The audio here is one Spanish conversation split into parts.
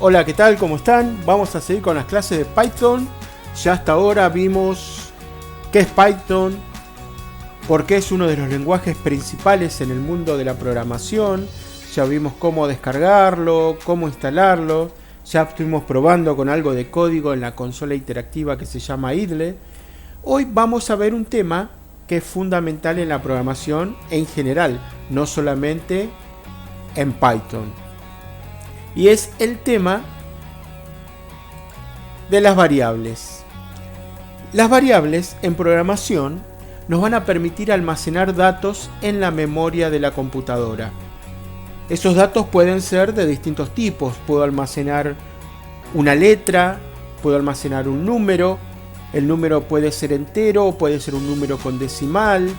Hola, ¿qué tal? ¿Cómo están? Vamos a seguir con las clases de Python. Ya hasta ahora vimos qué es Python, por qué es uno de los lenguajes principales en el mundo de la programación. Ya vimos cómo descargarlo, cómo instalarlo. Ya estuvimos probando con algo de código en la consola interactiva que se llama Idle. Hoy vamos a ver un tema que es fundamental en la programación en general, no solamente en Python. Y es el tema de las variables. Las variables en programación nos van a permitir almacenar datos en la memoria de la computadora. Esos datos pueden ser de distintos tipos. Puedo almacenar una letra, puedo almacenar un número. El número puede ser entero o puede ser un número con decimal.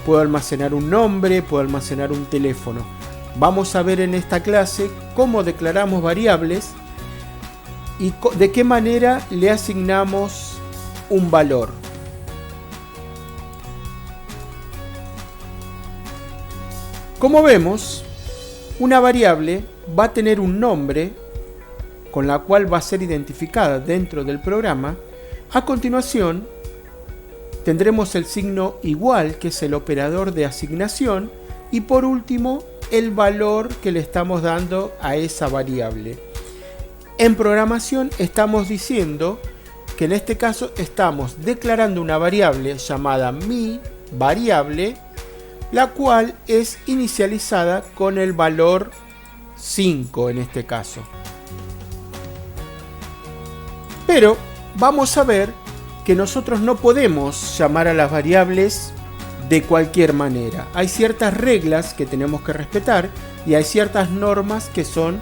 Puedo almacenar un nombre, puedo almacenar un teléfono. Vamos a ver en esta clase cómo declaramos variables y de qué manera le asignamos un valor. Como vemos, una variable va a tener un nombre con la cual va a ser identificada dentro del programa. A continuación, tendremos el signo igual, que es el operador de asignación, y por último, el valor que le estamos dando a esa variable. En programación estamos diciendo que en este caso estamos declarando una variable llamada mi variable, la cual es inicializada con el valor 5 en este caso. Pero vamos a ver que nosotros no podemos llamar a las variables de cualquier manera. Hay ciertas reglas que tenemos que respetar y hay ciertas normas que son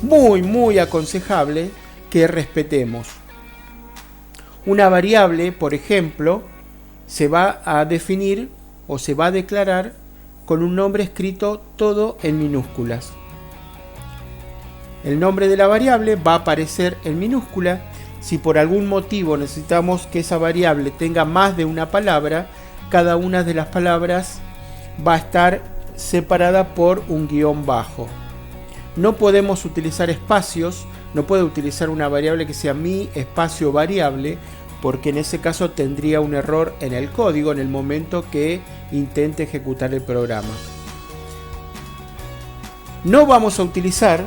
muy aconsejables que respetemos. Una variable, por ejemplo, se va a definir o se va a declarar con un nombre escrito todo en minúsculas. El nombre de la variable va a aparecer en minúscula. Si por algún motivo necesitamos que esa variable tenga más de una palabra, cada una de las palabras va a estar separada por un guión bajo. No podemos utilizar espacios, no puedo utilizar una variable que sea mi espacio variable, porque en ese caso tendría un error en el código en el momento que intente ejecutar el programa. No vamos a utilizar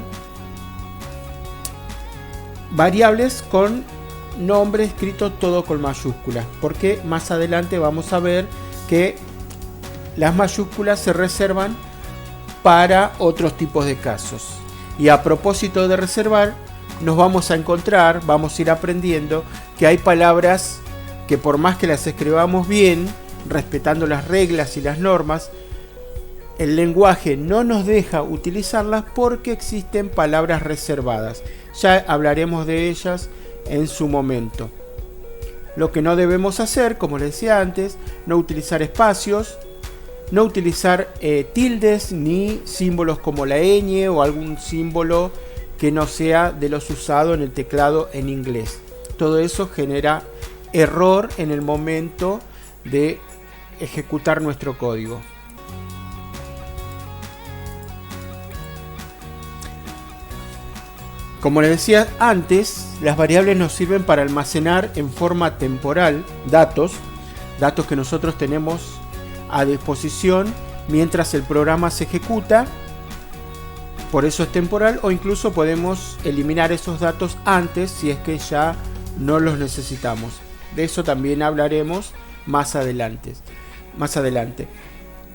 variables con nombre escrito todo con mayúsculas, porque más adelante vamos a ver que las mayúsculas se reservan para otros tipos de casos. Y a propósito de reservar, nos vamos a encontrar, vamos a ir aprendiendo que hay palabras que por más que las escribamos bien, respetando las reglas y las normas, el lenguaje no nos deja utilizarlas porque existen palabras reservadas. Ya hablaremos de ellas en su momento. Lo que no debemos hacer, como les decía antes, no utilizar espacios, no utilizar tildes ni símbolos como la ñ o algún símbolo que no sea de los usados en el teclado en inglés. Todo eso genera error en el momento de ejecutar nuestro código. Como les decía antes, las variables nos sirven para almacenar en forma temporal datos que nosotros tenemos a disposición mientras el programa se ejecuta. Por eso es temporal, o incluso podemos eliminar esos datos antes si es que ya no los necesitamos. De eso también hablaremos más adelante.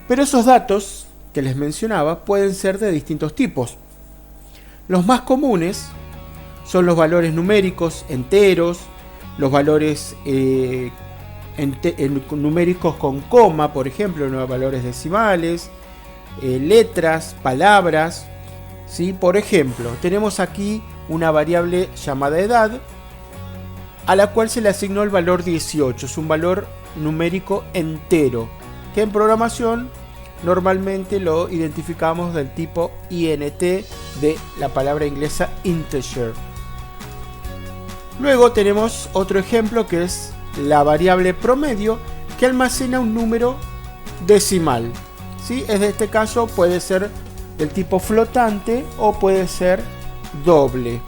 Pero esos datos que les mencionaba pueden ser de distintos tipos. Los más comunes son los valores numéricos enteros, los valores numéricos con coma, por ejemplo, no valores decimales, letras, palabras. ¿Sí? Por ejemplo, tenemos aquí una variable llamada edad, a la cual se le asignó el valor 18. Es un valor numérico entero, que en programación normalmente lo identificamos del tipo int, de la palabra inglesa integer. Luego tenemos otro ejemplo que es la variable promedio, que almacena un número decimal. ¿Sí? En este caso puede ser del tipo flotante o puede ser doble.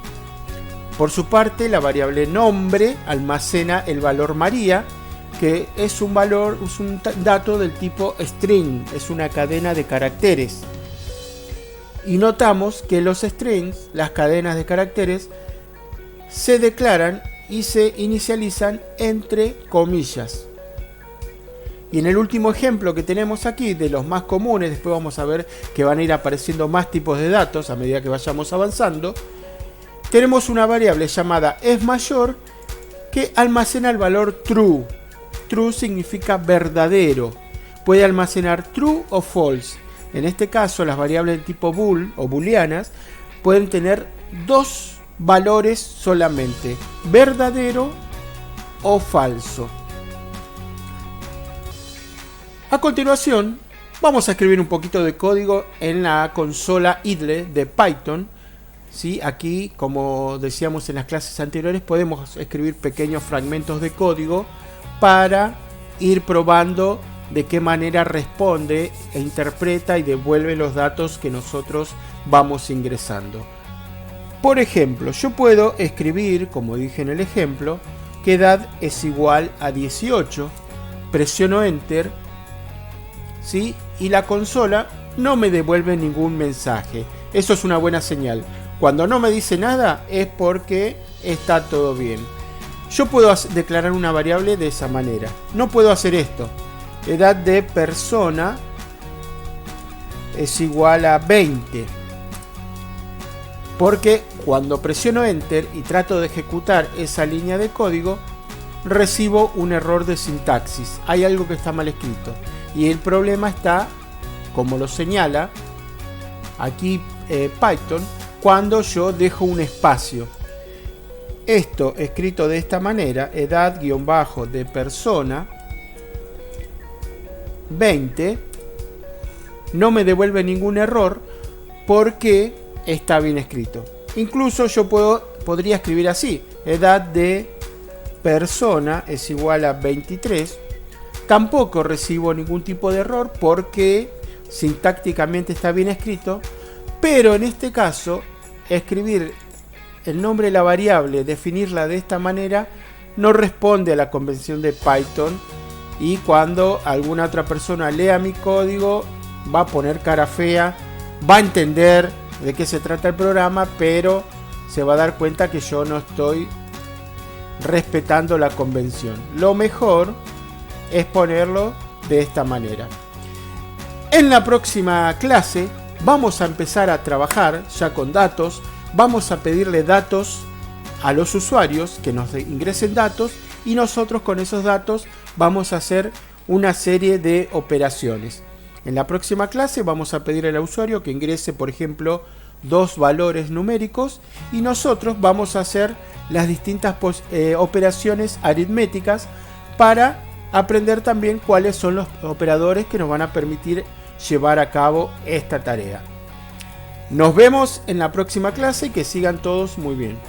Por su parte, la variable nombre almacena el valor María, que es un dato del tipo string, es una cadena de caracteres. Y notamos que los strings, las cadenas de caracteres, se declaran y se inicializan entre comillas. Y en el último ejemplo que tenemos aquí, de los más comunes, después vamos a ver que van a ir apareciendo más tipos de datos a medida que vayamos avanzando, tenemos una variable llamada esMayor que almacena el valor true. True significa verdadero. Puede almacenar true o false. En este caso, las variables del tipo bool o booleanas pueden tener dos valores solamente, verdadero o falso. A continuación, vamos a escribir un poquito de código en la consola idle de Python. ¿Sí? Aquí, como decíamos en las clases anteriores, podemos escribir pequeños fragmentos de código para ir probando de qué manera responde e interpreta y devuelve los datos que nosotros vamos ingresando. Por ejemplo, yo puedo escribir, como dije en el ejemplo, que edad es igual a 18, presiono Enter, ¿sí? Y la consola no me devuelve ningún mensaje. Eso es una buena señal. Cuando no me dice nada es porque está todo bien. Yo puedo declarar una variable de esa manera. No puedo hacer esto. Edad de persona es igual a 20. Porque cuando presiono Enter y trato de ejecutar esa línea de código, recibo un error de sintaxis. Hay algo que está mal escrito. Y el problema está, como lo señala aquí Python, cuando yo dejo un espacio. Esto escrito de esta manera, edad-de persona 20, no me devuelve ningún error porque está bien escrito. Incluso yo podría escribir así, edad de persona es igual a 23. Tampoco recibo ningún tipo de error porque sintácticamente está bien escrito. Pero en este caso, escribir el nombre de la variable, definirla de esta manera, no responde a la convención de Python. Y cuando alguna otra persona lea mi código, va a poner cara fea, va a entender de qué se trata el programa, pero se va a dar cuenta que yo no estoy respetando la convención. Lo mejor es ponerlo de esta manera. En la próxima clase vamos a empezar a trabajar ya con datos. Vamos a pedirle datos a los usuarios que nos ingresen datos y nosotros con esos datos vamos a hacer una serie de operaciones. En la próxima clase vamos a pedirle al usuario que ingrese, por ejemplo, 2 valores numéricos y nosotros vamos a hacer las distintas operaciones aritméticas para aprender también cuáles son los operadores que nos van a permitir llevar a cabo esta tarea. Nos vemos en la próxima clase y que sigan todos muy bien.